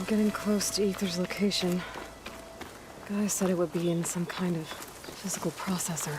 getting close to Ether's location. Guy said it would be in some kind of physical processor.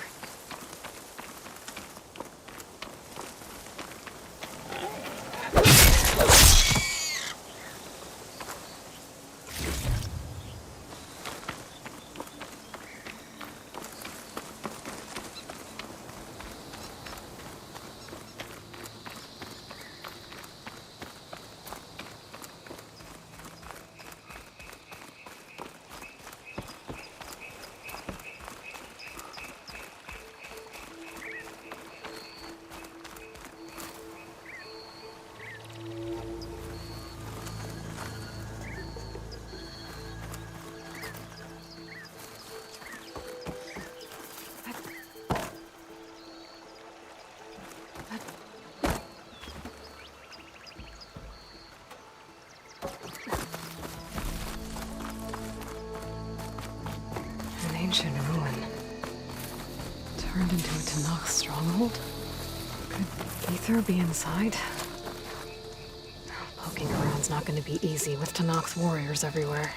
An ancient ruin. Turned into a Tanakh stronghold? Could Ether be inside? Poking around's not gonna be easy with Tanakh's warriors everywhere.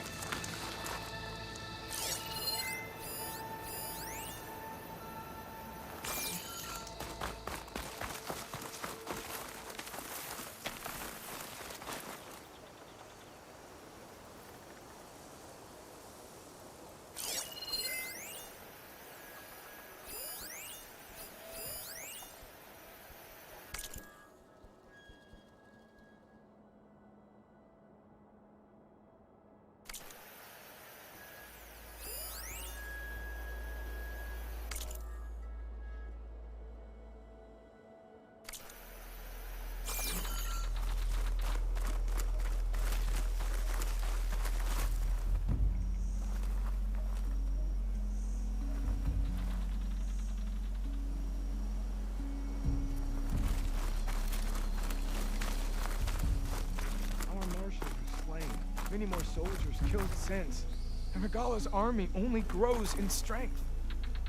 Many more soldiers killed since. And Regala's army only grows in strength.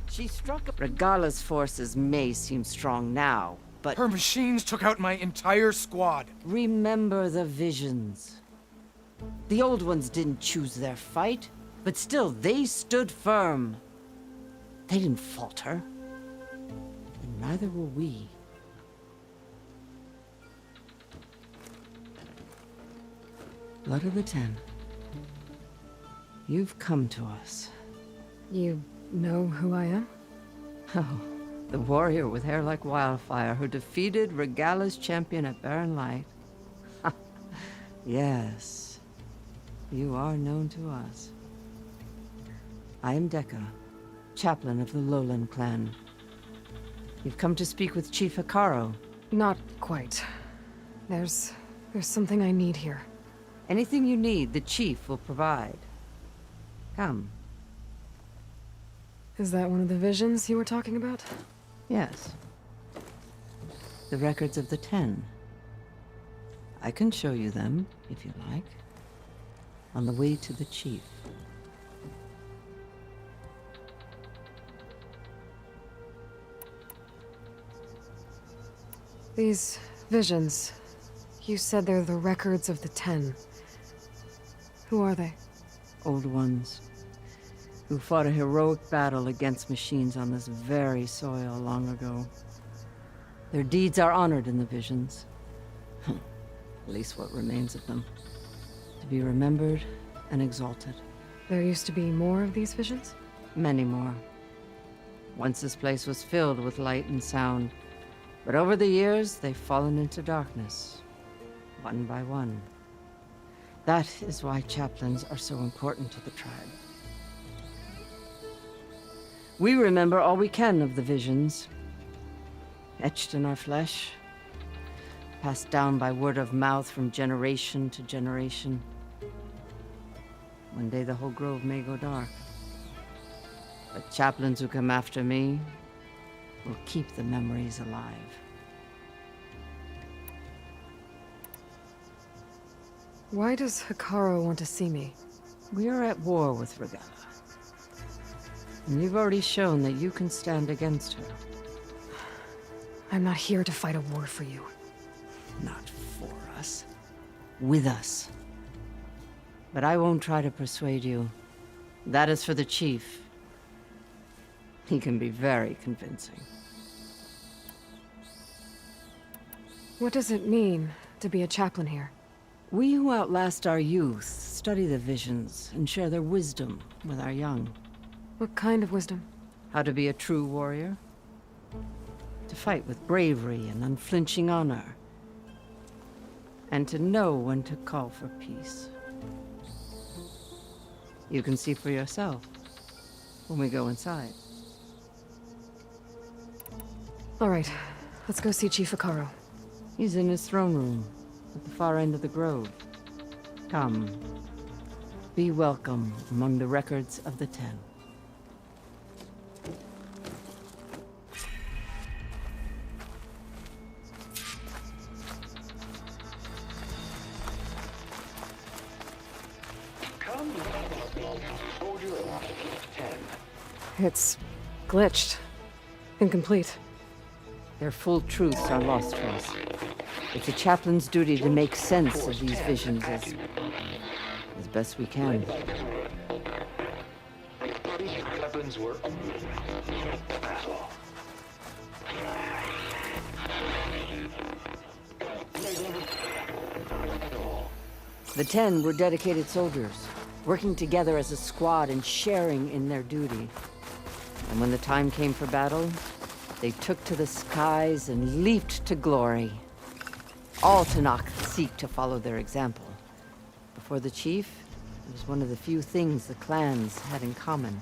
She struck. Regala's forces may seem strong now, but Her machines took out my entire squad. remember the visions. The old ones didn't choose their fight, but still they stood firm. They didn't falter. And neither will we. Blood of the Ten. You've come to us. You know who I am? Oh, the warrior with hair like wildfire who defeated Regala's champion at Barren Light. Yes, you are known to us. I am Deka, chaplain of the Lowland clan. You've come to speak with Chief Hekarro. Not quite. There's something I need here. Anything you need, the chief will provide. Come. Is that one of the visions you were talking about? Yes. The records of the Ten. I can show you them, if you like. On the way to the chief. These visions, you said they're the records of the Ten. Who are they? Old ones, who fought a heroic battle against machines on this very soil long ago. Their deeds are honored in the visions. At least what remains of them. To be remembered and exalted. There used to be more of these visions? Many more. Once this place was filled with light and sound, but over the years they've fallen into darkness, one by one. That is why chaplains are so important to the tribe. We remember all we can of the visions, etched in our flesh, passed down by word of mouth from generation to generation. One day the whole grove may go dark, but chaplains who come after me will keep the memories alive. Why does Hekarro want to see me? We are at war with Regala. And you've already shown that you can stand against her. I'm not here to fight a war for you. Not for us. With us. But I won't try to persuade you. That is for the chief. He can be very convincing. What does it mean to be a chaplain here? We who outlast our youth study the visions and share their wisdom with our young. What kind of wisdom? How to be a true warrior. To fight with bravery and unflinching honor. And to know when to call for peace. You can see for yourself when we go inside. All right, let's go see Chief Hekarro. He's in his throne room at the far end of the grove. Come. Be welcome among the records of the Ten. It's glitched. Incomplete. Their full truths are lost to us. It's a chaplain's duty to make sense of these visions as best we can. Weapons were battle. The Ten were dedicated soldiers, working together as a squad and sharing in their duty. And when the time came for battle, they took to the skies and leaped to glory. All Tanakh seek to follow their example. Before the chief, it was one of the few things the clans had in common.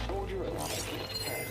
Soldier alive. 10.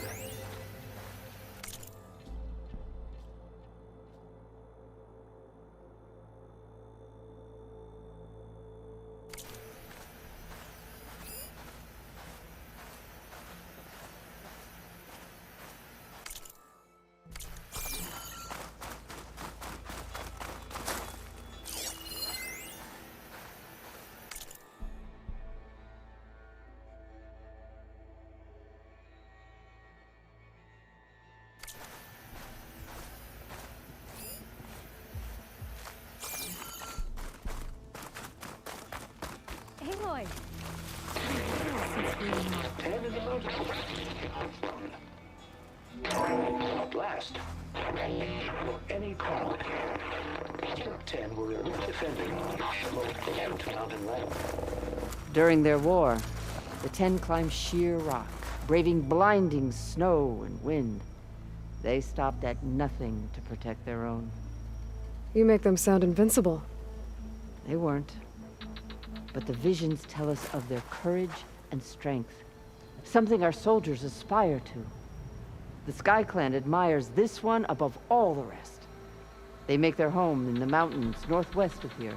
Aloy! 10 is about at last. Any call. 10 were defending the most mountain land. During their war, the Ten climbed sheer rock, braving blinding snow and wind. They stopped at nothing to protect their own. You make them sound invincible. They weren't. But the visions tell us of their courage and strength, something our soldiers aspire to. The Sky Clan admires this one above all the rest. They make their home in the mountains northwest of here.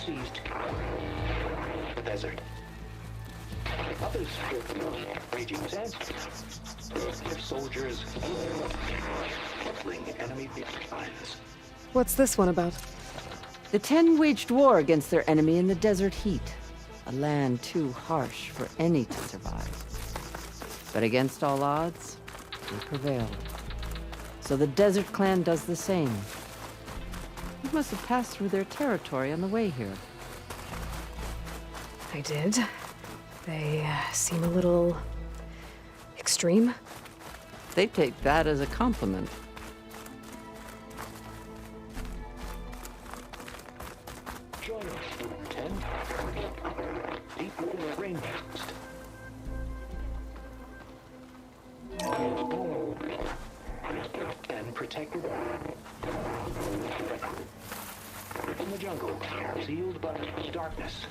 Seized the desert. Others feared the raging sands. Their soldiers killing enemy lines. What's this one about? The Ten waged war against their enemy in the desert heat, a land too harsh for any to survive. But against all odds, they prevailed. So the Desert Clan does the same. You must have passed through their territory on the way here. I did. They seem a little extreme. They take that as a compliment. Join us, 10. Deep water rainforest. And protected. In the jungle, sealed by darkness.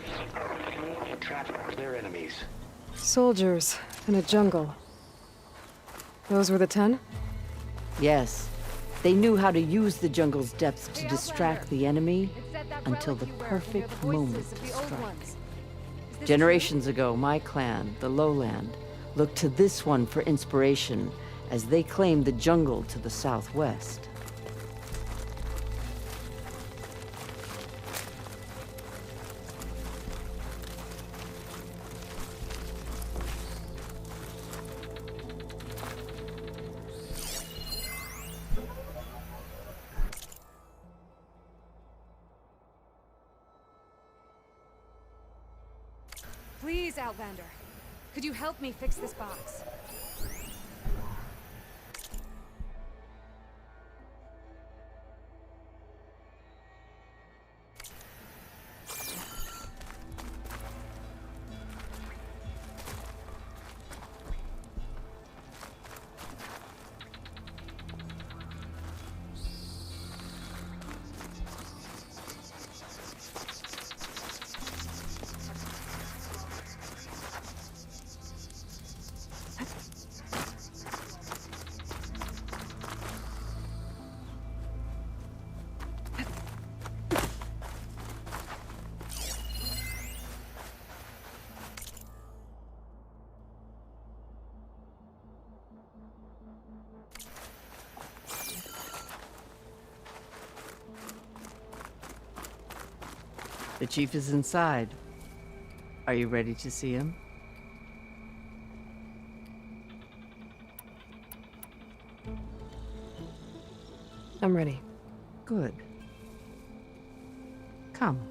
Trapped their enemies. Soldiers in a jungle. Those were the 10? Yes, they knew how to use the jungle's depths to distract the enemy until the perfect moment to strike. Generations ago, my clan, the Lowland, looked to this one for inspiration as they claimed the jungle to the southwest. Please, Outlander. Could you help me fix this box? The chief is inside. Are you ready to see him? I'm ready. Good. Come.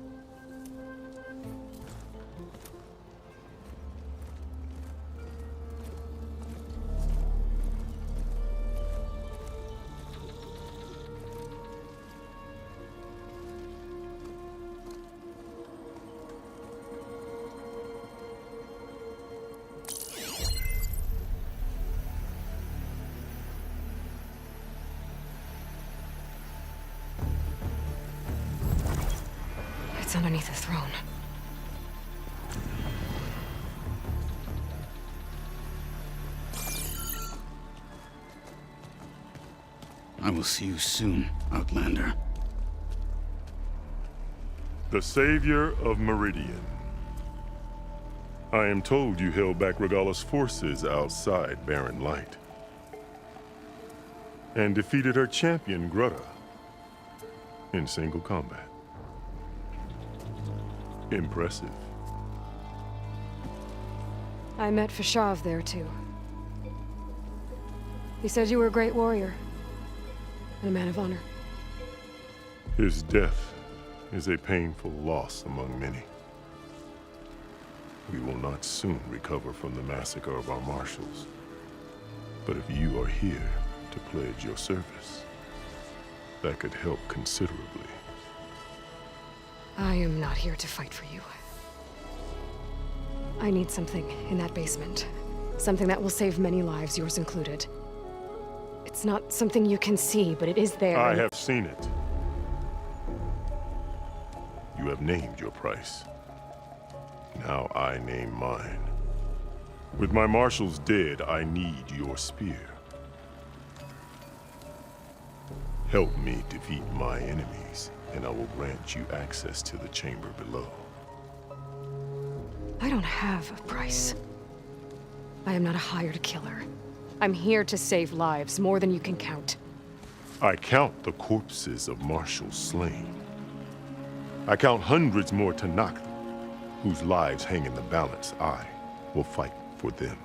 It's underneath the throne. I will see you soon, Outlander. The savior of Meridian. I am told you held back Regalla's forces outside Barren Light. And defeated her champion, Grutta, in single combat. Impressive. I met Fashav there, too. He said you were a great warrior. And a man of honor. His death is a painful loss among many. We will not soon recover from the massacre of our marshals. But if you are here to pledge your service, that could help considerably. I am not here to fight for you. I need something in that basement. Something that will save many lives, yours included. It's not something you can see, but it is there. I have seen it. You have named your price. Now I name mine. With my marshals dead, I need your spear. Help me defeat my enemies, and I will grant you access to the chamber below. I don't have a price. I am not a hired killer. I'm here to save lives, more than you can count. I count the corpses of marshals slain. I count hundreds more Tanakh, whose lives hang in the balance. I will fight for them.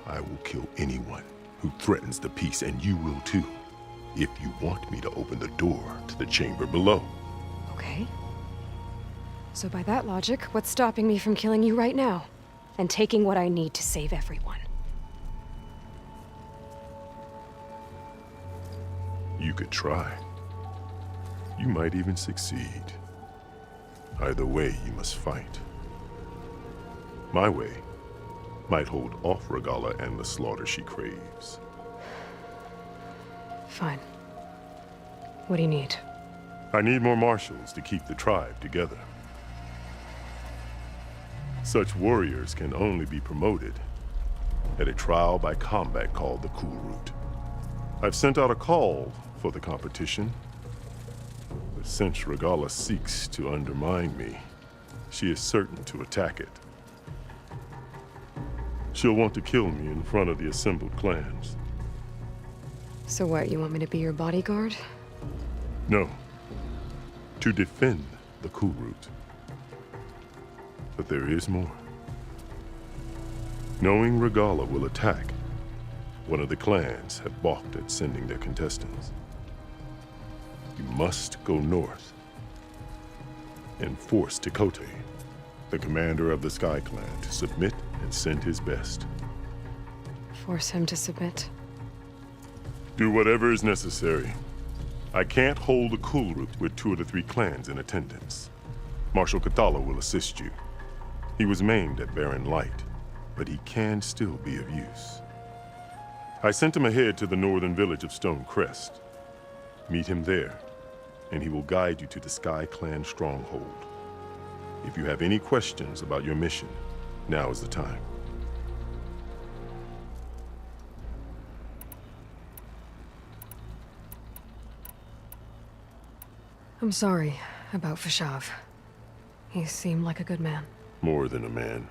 I will kill anyone who threatens the peace, and you will too, if you want me to open the door to the chamber below. Okay. So by that logic, what's stopping me from killing you right now? And taking what I need to save everyone? You could try. You might even succeed. Either way, you must fight. My way might hold off Regalla and the slaughter she craves. Fine. What do you need? I need more marshals to keep the tribe together. Such warriors can only be promoted at a trial by combat called the Cool Route. I've sent out a call for the competition, but since Regalla seeks to undermine me, she is certain to attack it. She'll want to kill me in front of the assembled clans. So what, you want me to be your bodyguard? No, to defend the Cool Route. But there is more. Knowing Regalla will attack, one of the clans have balked at sending their contestants. You must go north and force Tekote, the commander of the Sky Clan, to submit and send his best. Force him to submit? Do whatever is necessary. I can't hold the Cool Route with 2 of the 3 clans in attendance. Marshal Cathala will assist you. He was maimed at Barren Light, but he can still be of use. I sent him ahead to the northern village of Stone Crest. Meet him there, and he will guide you to the Sky Clan stronghold. If you have any questions about your mission, now is the time. I'm sorry about Fashav. He seemed like a good man. More than a man.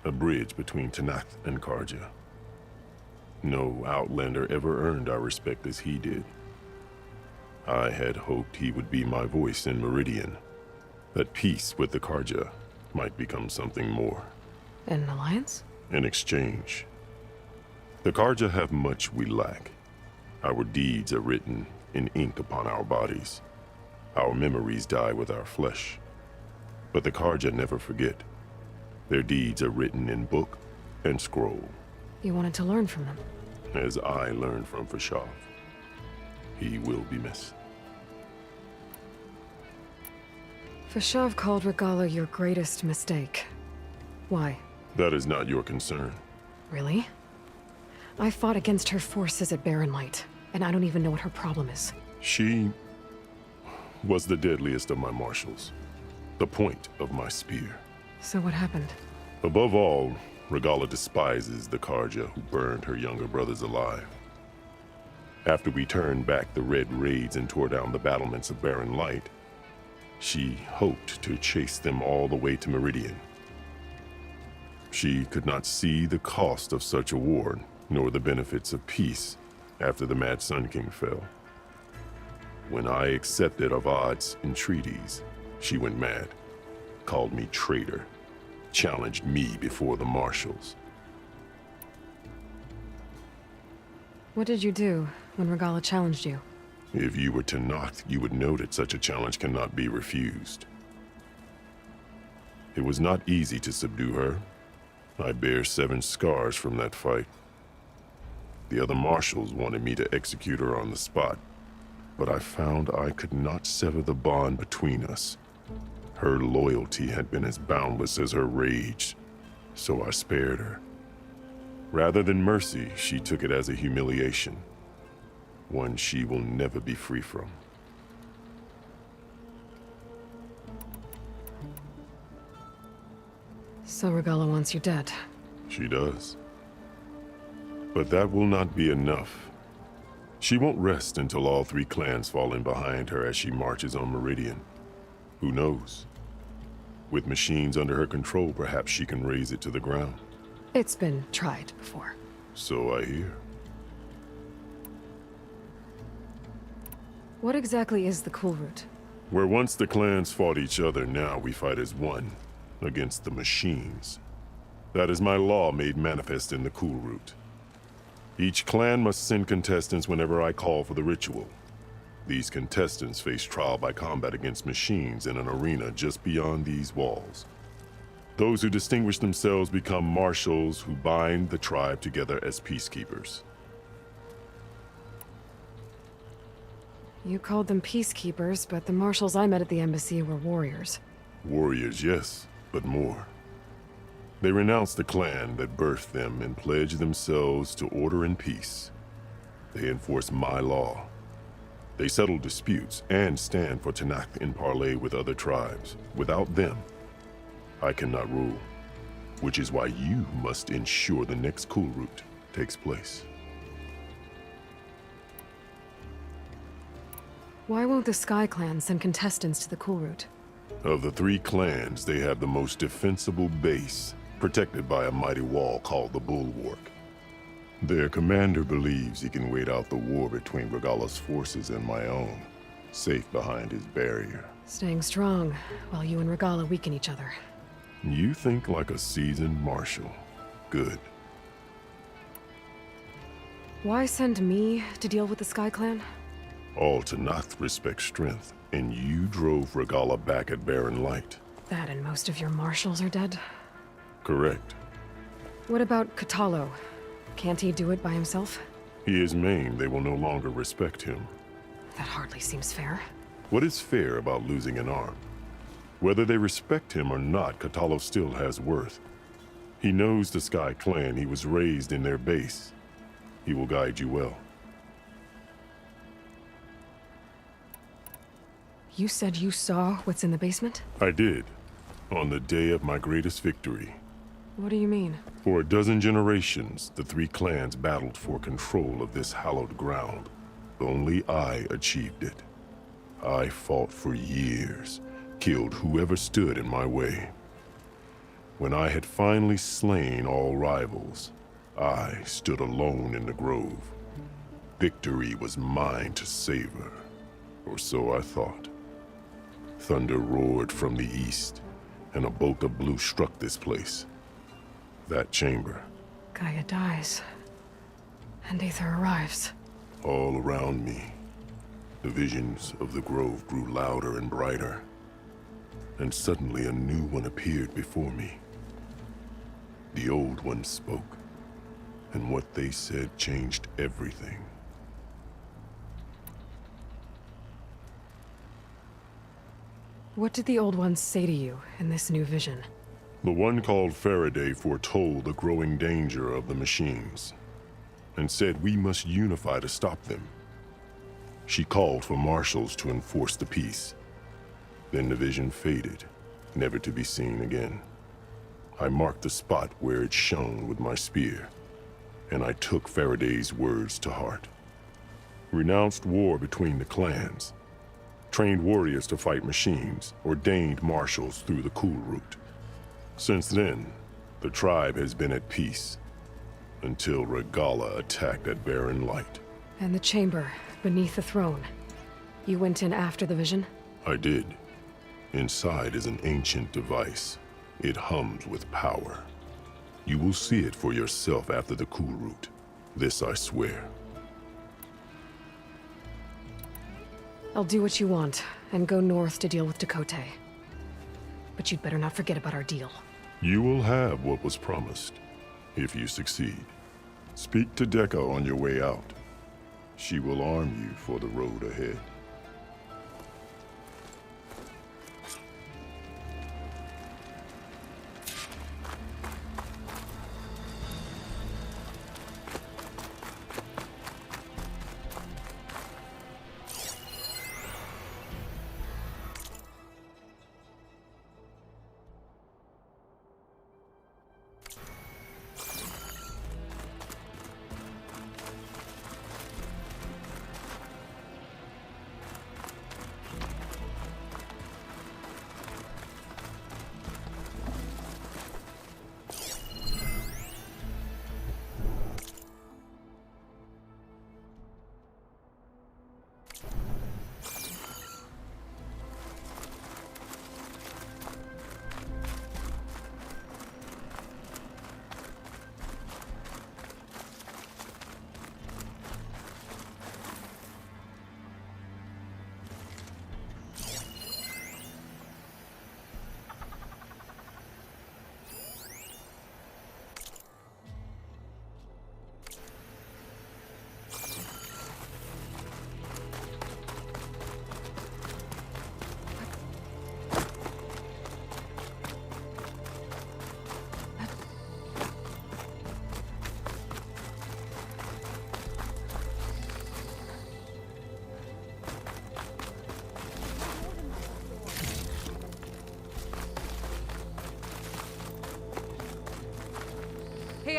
A bridge between Tanakh and Karja. No Outlander ever earned our respect as he did. I had hoped he would be my voice in Meridian. That peace with the Karja might become something more. An alliance? In exchange. The Karja have much we lack. Our deeds are written in ink upon our bodies. Our memories die with our flesh. But the Karja never forget. Their deeds are written in book and scroll. You wanted to learn from them? As I learned from Fashav. He will be missed. Fashav called Regalla your greatest mistake. Why? That is not your concern. Really? I fought against her forces at Barren Light, and I don't even know what her problem is. She was the deadliest of my marshals. The point of my spear. So what happened? Above all, Regalla despises the Karja who burned her younger brothers alive. After we turned back the Red Raids and tore down the battlements of Barren Light, she hoped to chase them all the way to Meridian. She could not see the cost of such a war, nor the benefits of peace after the Mad Sun King fell. When I accepted Avad's entreaties, she went mad, called me traitor, challenged me before the marshals. What did you do when Regalla challenged you? If you were Tanakh, you would know that such a challenge cannot be refused. It was not easy to subdue her. I bear 7 scars from that fight. The other marshals wanted me to execute her on the spot, but I found I could not sever the bond between us. Her loyalty had been as boundless as her rage, so I spared her. Rather than mercy, she took it as a humiliation, one she will never be free from. So Regalla wants you dead. She does. But that will not be enough. She won't rest until all 3 clans fall in behind her as she marches on Meridian. Who knows? With machines under her control, perhaps she can raze it to the ground. It's been tried before. So I hear. What exactly is the Cool Route? Where once the clans fought each other, now we fight as one, against the machines. That is my law made manifest in the Cool Route. Each clan must send contestants whenever I call for the ritual. These contestants face trial by combat against machines in an arena just beyond these walls. Those who distinguish themselves become marshals who bind the tribe together as peacekeepers. You called them peacekeepers, but the marshals I met at the embassy were warriors. Warriors, yes, but more. They renounce the clan that birthed them and pledge themselves to order and peace. They enforce my law. They settle disputes and stand for Tanakh in parley with other tribes. Without them, I cannot rule, which is why you must ensure the next Cool Route takes place. Why won't the Sky Clan send contestants to the Cool Route? Of the three clans, they have the most defensible base, protected by a mighty wall called the Bulwark. Their commander believes he can wait out the war between Regalla's forces and my own, safe behind his barrier. Staying strong, while you and Regalla weaken each other. You think like a seasoned marshal. Good. Why send me to deal with the Sky Clan? All Tanakh respect strength, and you drove Regalla back at Barren Light. That and most of your marshals are dead? Correct. What about Hekarro? Can't he do it by himself? He is maimed, they will no longer respect him. That hardly seems fair. What is fair about losing an arm? Whether they respect him or not, Hekarro still has worth. He knows the Sky Clan, he was raised in their base. He will guide you well. You said you saw what's in the basement? I did, on the day of my greatest victory. What do you mean? For a dozen generations, the three clans battled for control of this hallowed ground. Only I achieved it. I fought for years, killed whoever stood in my way. When I had finally slain all rivals, I stood alone in the grove. Victory was mine to savor, or so I thought. Thunder roared from the east, and a bolt of blue struck this place. That chamber. Gaia dies. And Aether arrives. All around me, the visions of the grove grew louder and brighter. And suddenly a new one appeared before me. The old one spoke, and what they said changed everything. What did the old ones say to you in this new vision? The one called Faraday foretold the growing danger of the machines, and said we must unify to stop them. She called for marshals to enforce the peace. Then the vision faded, never to be seen again. I marked the spot where it shone with my spear, and I took Faraday's words to heart. Renounced war between the clans, trained warriors to fight machines, ordained marshals through the Cool Route. Since then, the tribe has been at peace, until Regalla attacked at Barren Light. And the chamber, beneath the throne. You went in after the vision? I did. Inside is an ancient device. It hums with power. You will see it for yourself after the Cool Route. This I swear. I'll do what you want, and go north to deal with Dakota. But you'd better not forget about our deal. You will have what was promised, if you succeed. Speak to Dekka on your way out. She will arm you for the road ahead.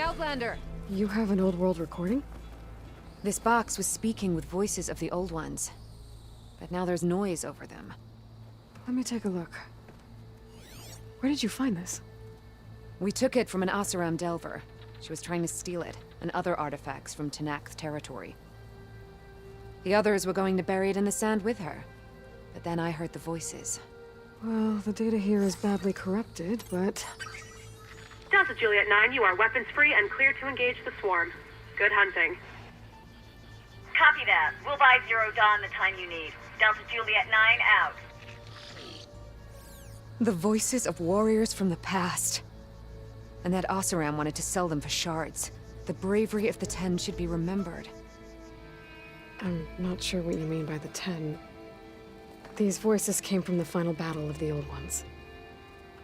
Outlander! You have an old world recording? This box was speaking with voices of the old ones. But now there's noise over them. Let me take a look. Where did you find this? We took it from an Oseram Delver. She was trying to steal it, and other artifacts from Tenakth territory. The others were going to bury it in the sand with her. But then I heard the voices. Well, the data here is badly corrupted, but... Delta Juliet 9, you are weapons-free and clear to engage the swarm. Good hunting. Copy that. We'll buy Zero Dawn the time you need. Delta Juliet 9 out. The voices of warriors from the past. And that Oseram wanted to sell them for shards. The bravery of the Ten should be remembered. I'm not sure what you mean by the 10. These voices came from the final battle of the Old Ones.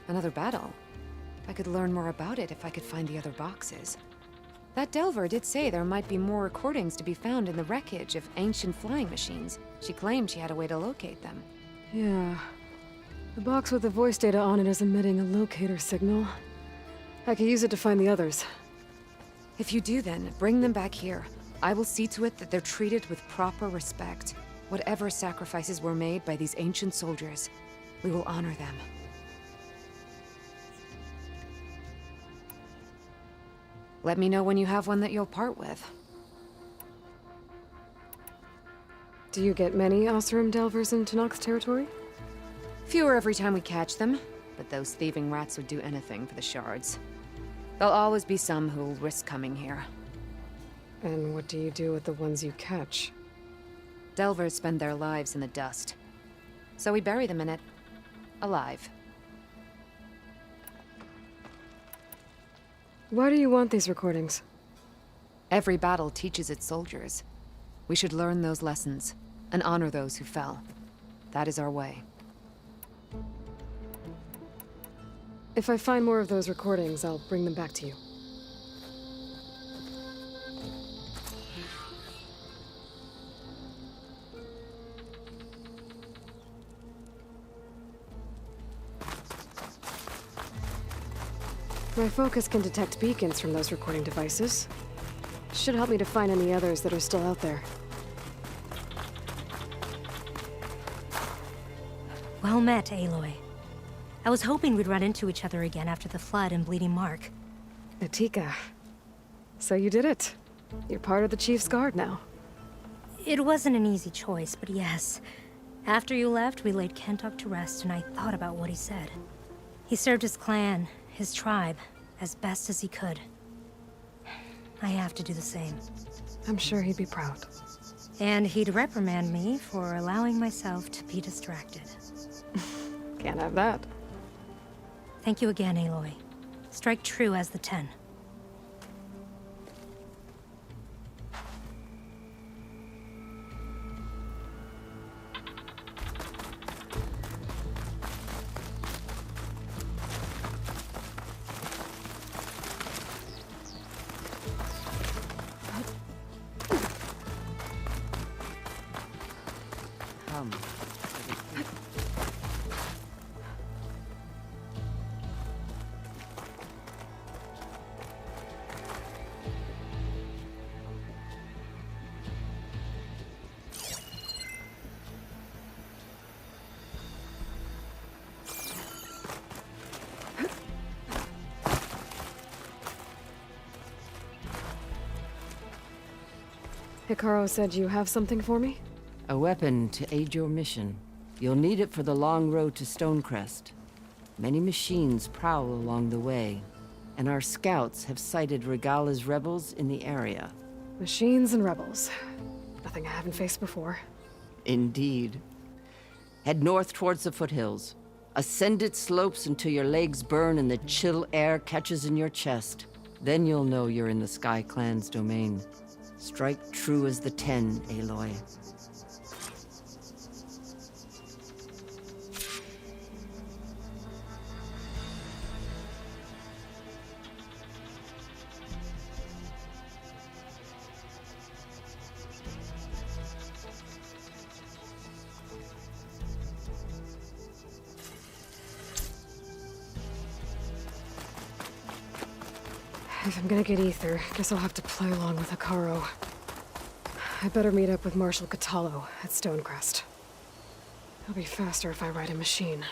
Another battle? I could learn more about it if I could find the other boxes. That Delver did say there might be more recordings to be found in the wreckage of ancient flying machines. She claimed she had a way to locate them. Yeah. The box with the voice data on it is emitting a locator signal. I could use it to find the others. If you do then, bring them back here. I will see to it that they're treated with proper respect. Whatever sacrifices were made by these ancient soldiers, we will honor them. Let me know when you have one that you'll part with. Do you get many Oseram Delvers in Tenakth territory? Fewer every time we catch them, but those thieving rats would do anything for the shards. There'll always be some who'll risk coming here. And what do you do with the ones you catch? Delvers spend their lives in the dust. So we bury them in it. Alive. Why do you want these recordings? Every battle teaches its soldiers. We should learn those lessons, and honor those who fell. That is our way. If I find more of those recordings, I'll bring them back to you. My focus can detect beacons from those recording devices. Should help me to find any others that are still out there. Well met, Aloy. I was hoping we'd run into each other again after the flood in Bleeding Mark. Atika. So you did it. You're part of the Chief's Guard now. It wasn't an easy choice, but yes. After you left, we laid Kentuck to rest, and I thought about what he said. He served his clan, his tribe, as best as he could. I have to do the same. I'm sure he'd be proud. And he'd reprimand me for allowing myself to be distracted. Can't have that. Thank you again, Aloy. Strike true as the 10. Hekarro said you have something for me? A weapon to aid your mission. You'll need it for the long road to Stonecrest. Many machines prowl along the way, and our scouts have sighted Regala's rebels in the area. Machines and rebels. Nothing I haven't faced before. Indeed. Head north towards the foothills. Ascend its slopes until your legs burn and the chill air catches in your chest. Then you'll know you're in the Sky Clan's domain. Strike true as the 10, Aloy. If I'm gonna get ether, guess I'll have to play along with Hekarro. I better meet up with Marshal Catallo at Stonecrest. It'll be faster if I ride a machine.